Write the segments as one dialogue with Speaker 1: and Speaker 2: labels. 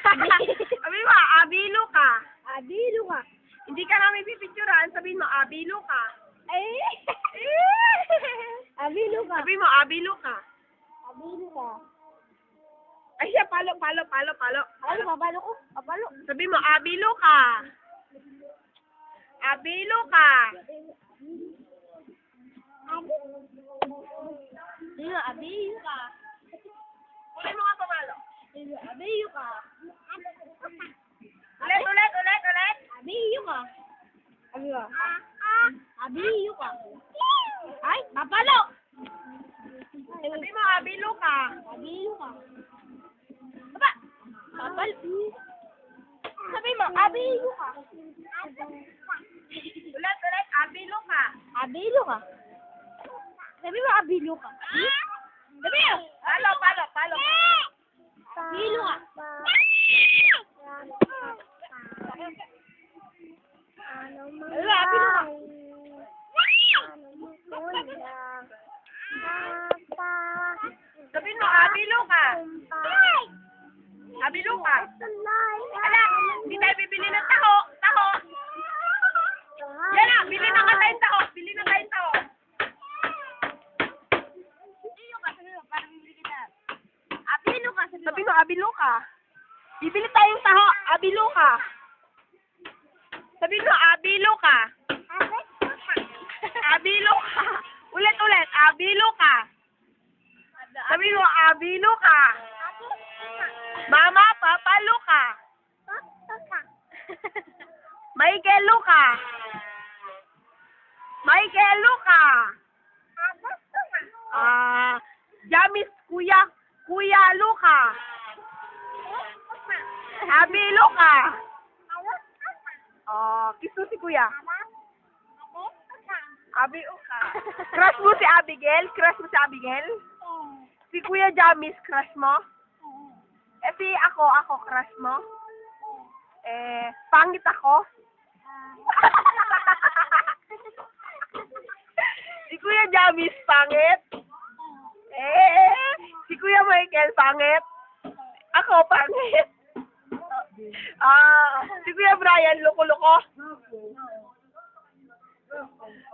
Speaker 1: Sabihin mo, abilo ka.
Speaker 2: Abilo ka.
Speaker 1: Hindi ka namin pipicturean, sabihin mo, abilo ka.
Speaker 2: Ay! Abilo ka.
Speaker 1: Sabihin mo, abilo ka.
Speaker 2: Abilo ka.
Speaker 1: Ay siya, palo.
Speaker 2: Ano, papalo ko? Papalo.
Speaker 1: Sabihin mo, abilo ka. Abilo ka.
Speaker 2: Abilo, abilo ka.
Speaker 1: Ulit mo nga pamalo.
Speaker 2: Abilo ka.
Speaker 1: Ulit.
Speaker 2: Abilo ka. Abilo ka. Abilo ka. Ay, papalo!
Speaker 1: Sabihin mo, abilo ka.
Speaker 2: Abilo ka. Aba! Papalo. Sabi mo, abilo ka.
Speaker 1: Ulit, abilo ka.
Speaker 2: Abilo ka. Sabi mo, abilo ka. Sabi mo!
Speaker 1: Palo.
Speaker 2: Abilo ka. Abilo ka.
Speaker 1: Sabihin mo, abilo ka. Abilo ka. Ala, hindi tayo bibili ng taho. Yan na, bili na nga tayong taho.
Speaker 2: Abilo ka.
Speaker 1: Sabihin mo, abilo ka. Bibili tayong taho. Abilo ka. Sabihin mo, abilo ka. Abilo ka. Ulit. Abilo ka. Sabihin mo, abilo ka. Mama, papalo ka. Michaelo ka. Jamis, Kuya Luka. Abilo ka. Kiss mo si Kuya. Abilo ka. Crush mo si Abigail? Si Kuya Jamis, crush mo? Si ako, crush mo? Pangit ako? Si Kuya Jamis, pangit? Si Kuya Michael, pangit? Ako, pangit? Si Kuya Brian, loko-loko?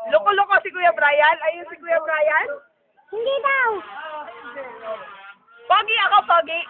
Speaker 1: Loko-loko si Kuya Brian? Ayun si Kuya Brian?
Speaker 2: Hindi daw.
Speaker 1: Pogi ako, pogi.